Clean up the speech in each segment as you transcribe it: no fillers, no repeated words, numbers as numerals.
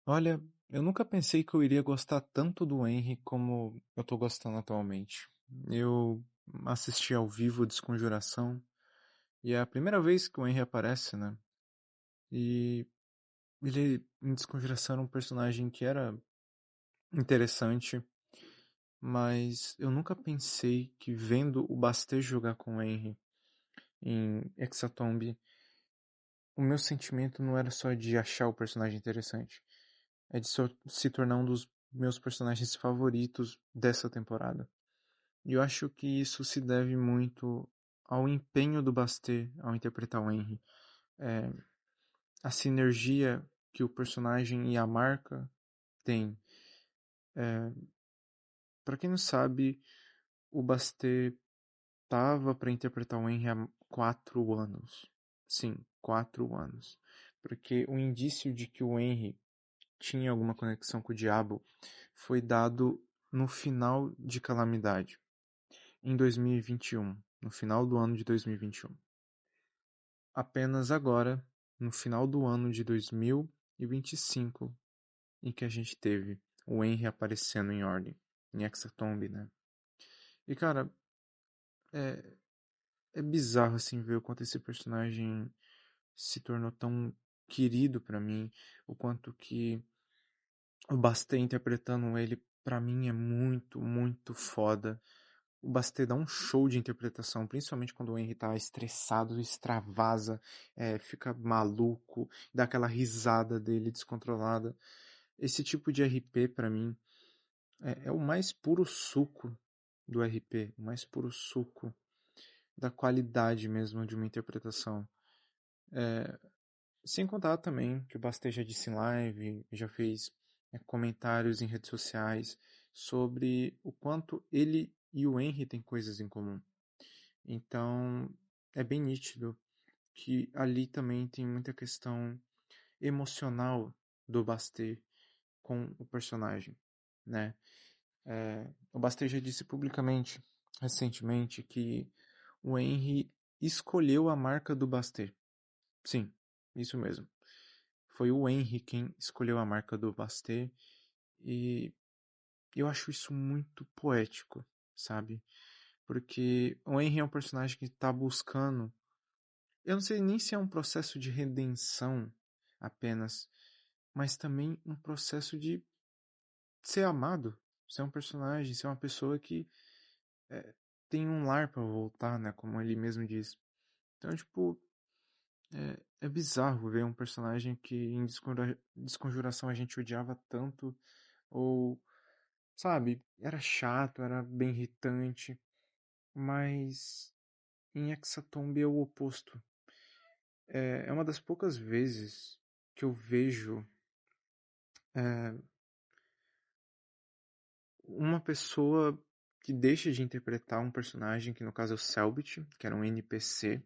Olha, eu nunca pensei que eu iria gostar tanto do Henry como eu tô gostando atualmente. Eu assisti ao vivo Desconjuração e é a primeira vez que o Henry aparece, né? E ele em Desconjuração era um personagem que era interessante, mas eu nunca pensei que vendo o Bastet jogar com o Henry em Hexatomb, o meu sentimento não era só de achar o personagem interessante, é de se tornar um dos meus personagens favoritos dessa temporada. E eu acho que isso se deve muito ao empenho do Bastet ao interpretar o Henry. É, a sinergia que o personagem e a marca têm. É, para quem não sabe, o Bastet tava para interpretar o Henry há 4 anos. Sim, 4 anos. Porque o indício de que o Henry tinha alguma conexão com o diabo foi dado no final de Calamidade, em 2021, no final do ano de 2021. Apenas agora, no final do ano de 2025, em que a gente teve o Henry aparecendo em ordem, em Hexatomb, né? E cara, é, é bizarro assim ver o quanto esse personagem se tornou tão querido pra mim, o quanto que o Bastet interpretando ele pra mim é muito, muito foda. O Bastet dá um show de interpretação, principalmente quando o Henry tá estressado, extravasa, fica maluco, dá aquela risada dele descontrolada. Esse tipo de RP, pra mim, é o mais puro suco do RP, o mais puro suco da qualidade mesmo de uma interpretação. Sem contar também que o Bastet já disse em live, já fez comentários em redes sociais sobre o quanto ele e o Henry têm coisas em comum. Então, é bem nítido que ali também tem muita questão emocional do Bastet com o personagem, né? O Bastet já disse publicamente, recentemente, que o Henry escolheu a marca do Bastet. Sim, isso mesmo. Foi o Henry quem escolheu a marca do Bastet e eu acho isso muito poético, sabe? Porque o Henry é um personagem que está buscando. Eu não sei nem se é um processo de redenção apenas, mas também um processo de ser amado, ser um personagem, ser uma pessoa que é, tem um lar para voltar, né? Como ele mesmo diz. Então, tipo, é bizarro ver um personagem que em Desconjuração a gente odiava tanto, ou, sabe, era chato, era bem irritante, mas em Hexatomb é o oposto. É uma das poucas vezes que eu vejo é, uma pessoa que deixa de interpretar um personagem, que no caso é o Selbit, que era um NPC,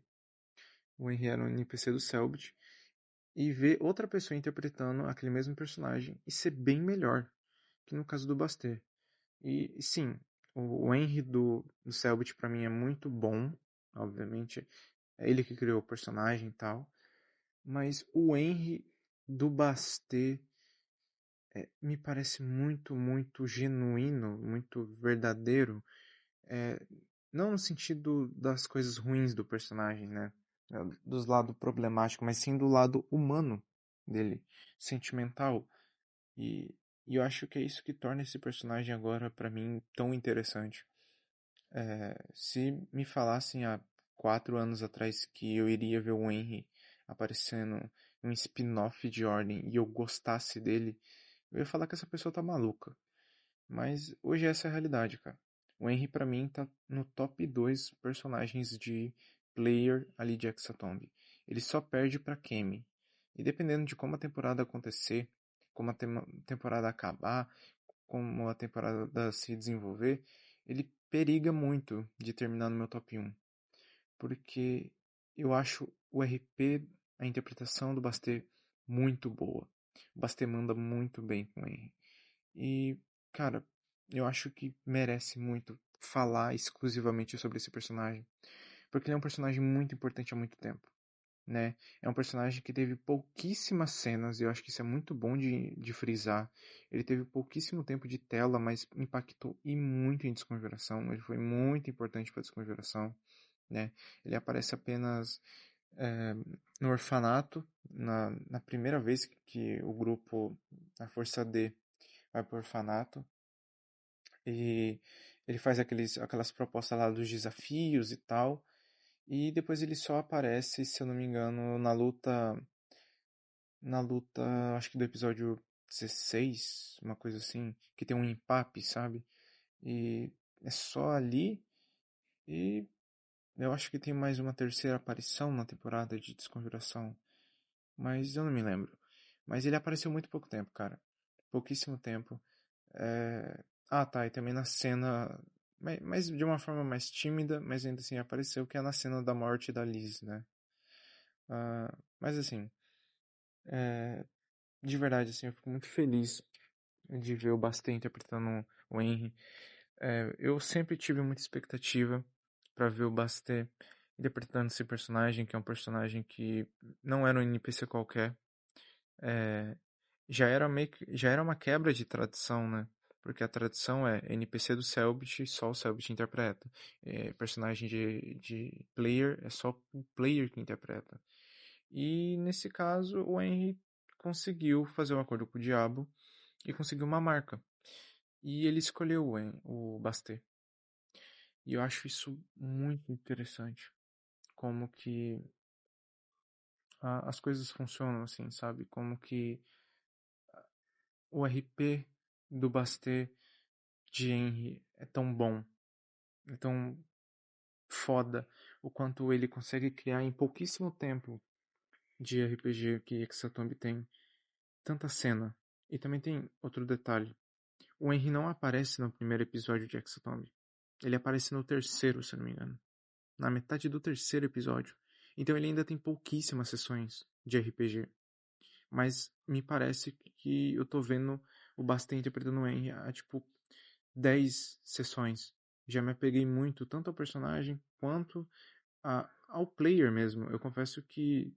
o Henry era um NPC do Selbit, e ver outra pessoa interpretando aquele mesmo personagem e ser bem melhor, que no caso do Bastet. E sim, o Henry do Selbit pra mim é muito bom, obviamente, é ele que criou o personagem e tal, mas o Henry do Bastet me parece muito, muito genuíno, muito verdadeiro. É, não no sentido das coisas ruins do personagem, né? Dos lados problemáticos, mas sim do lado humano dele, sentimental. E, e eu acho que é isso que torna esse personagem agora, pra mim, tão interessante. Se me falassem há 4 anos atrás que eu iria ver o Henry aparecendo em um spin-off de Ordem e eu gostasse dele, eu ia falar que essa pessoa tá maluca. Mas hoje essa é a realidade, cara. O Henry pra mim tá no top 2 personagens de player ali de Hexatomb. Ele só perde pra Kemi. E dependendo de como a temporada acontecer, como a temporada acabar, como a temporada se desenvolver, ele periga muito de terminar no meu top 1. Porque eu acho o RP, a interpretação do Bastet, muito boa. O Bastet manda muito bem com o Henry. E, cara, eu acho que merece muito falar exclusivamente sobre esse personagem. Porque ele é um personagem muito importante há muito tempo. né? É um personagem que teve pouquíssimas cenas, e eu acho que isso é muito bom de frisar. Ele teve pouquíssimo tempo de tela, mas impactou e muito em Desconjuração. Ele foi muito importante para Desconjuração, né? Ele aparece apenas é, no orfanato, na primeira vez que o grupo, a Força D, vai para o orfanato, e ele faz aquelas propostas lá dos desafios e tal, e depois ele só aparece, se eu não me engano, na luta, acho que do episódio 16, uma coisa assim, que tem um empape, sabe? E é só ali, e eu acho que tem mais uma terceira aparição na temporada de Desconjuração, mas eu não me lembro. Mas ele apareceu muito pouco tempo, cara. Pouquíssimo tempo. Ah, tá, e também na cena, mas de uma forma mais tímida, mas ainda assim apareceu, que é na cena da morte da Liz, né? Mas assim, de verdade, assim, eu fico muito feliz de ver o Bastet interpretando o Henry. Eu sempre tive muita expectativa para ver o Bastet interpretando esse personagem, que é um personagem que não era um NPC qualquer. É, já era uma quebra de tradição, né? Porque a tradição é NPC do Selbit, só o Selbit interpreta. Personagem de player, é só o player que interpreta. E nesse caso, o Henry conseguiu fazer um acordo com o diabo e conseguiu uma marca. E ele escolheu o Bastet. E eu acho isso muito interessante. Como que as coisas funcionam, assim, sabe? Como que o RP do Bastet de Henry é tão bom, é tão foda, o quanto ele consegue criar em pouquíssimo tempo de RPG que Hexatomb tem tanta cena. E também tem outro detalhe. O Henry não aparece no primeiro episódio de Hexatomb. Ele aparece no terceiro, se eu não me engano. Na metade do terceiro episódio. Então ele ainda tem pouquíssimas sessões de RPG. Mas me parece que eu tô vendo o Bastet interpretando o Henry há, tipo, 10 sessões. Já me apeguei muito, tanto ao personagem quanto ao player mesmo. Eu confesso que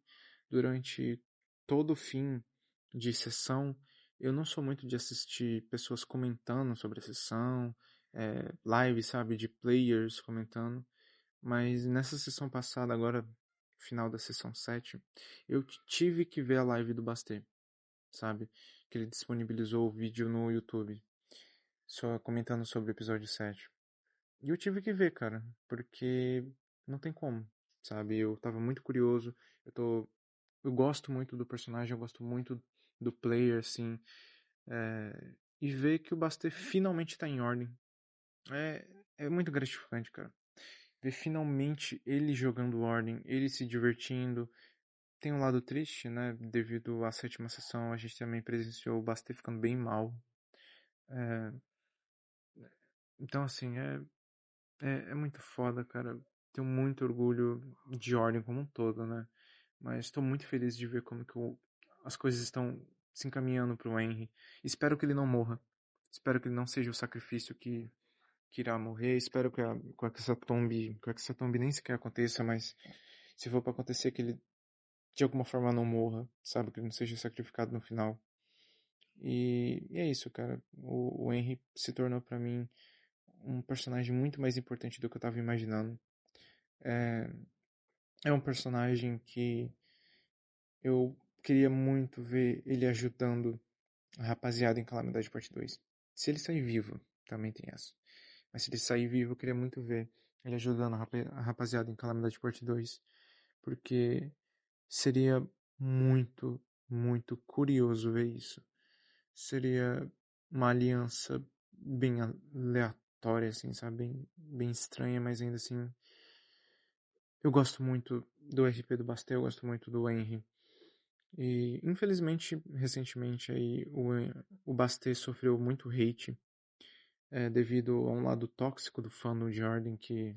durante todo o fim de sessão, eu não sou muito de assistir pessoas comentando sobre a sessão, live, sabe, de players comentando. Mas nessa sessão passada, agora, final da sessão 7, eu tive que ver a live do Bastet, sabe? Que ele disponibilizou o vídeo no YouTube, só comentando sobre o episódio 7. E eu tive que ver, cara, porque não tem como, sabe? Eu tava muito curioso, eu gosto muito do personagem, eu gosto muito do player, assim, e ver que o Bastet finalmente tá em ordem. É muito gratificante, cara. Ver finalmente ele jogando Ordem, ele se divertindo. Tem um lado triste, né? Devido à sétima sessão, a gente também presenciou o Bastet ficando bem mal. É, então, assim, é muito foda, cara. Tenho muito orgulho de Ordem como um todo, né? Mas estou muito feliz de ver como que as coisas estão se encaminhando pro Henry. Espero que ele não morra. Espero que ele não seja o sacrifício que irá morrer. Espero que essa tombe nem sequer aconteça, mas se for para acontecer, que ele de alguma forma não morra, sabe? Que ele não seja sacrificado no final. E é isso, cara. O Henry se tornou para mim um personagem muito mais importante do que eu tava imaginando. É, é um personagem que eu queria muito ver ele ajudando a rapaziada em Calamidade Parte 2. Se ele sair vivo, também tem essa. Mas se ele sair vivo, eu queria muito ver ele ajudando a rapaziada em Calamidade Parte 2. Porque seria muito, muito curioso ver isso. Seria uma aliança bem aleatória, assim, sabe? Bem estranha, mas ainda assim. Eu gosto muito do RP do Bastel, eu gosto muito do Henry. E, infelizmente, recentemente aí, o Bastet sofreu muito hate devido a um lado tóxico do fandom de Ordem que,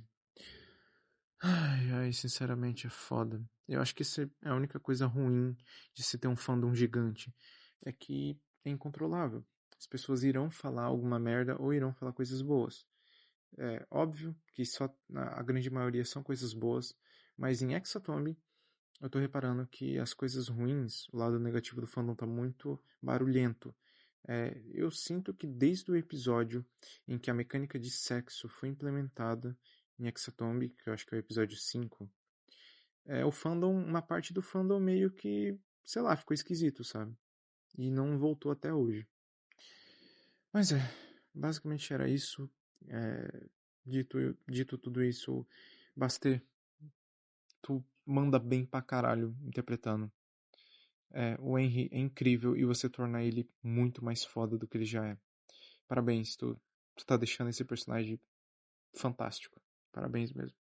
ai, sinceramente é foda. Eu acho que isso é a única coisa ruim de se ter um fandom gigante. É que é incontrolável. As pessoas irão falar alguma merda ou irão falar coisas boas. É óbvio que só a grande maioria são coisas boas, mas em Hexatomb eu tô reparando que as coisas ruins, o lado negativo do fandom tá muito barulhento. Eu sinto que desde o episódio em que a mecânica de sexo foi implementada em Hexatomb, que eu acho que é o episódio 5, o fandom, uma parte do fandom meio que, sei lá, ficou esquisito, sabe? E não voltou até hoje. Mas basicamente era isso. É, dito tudo isso, Bastê, tu manda bem pra caralho interpretando. O Henry é incrível e você torna ele muito mais foda do que ele já é. Parabéns, tu tá deixando esse personagem fantástico. Parabéns mesmo.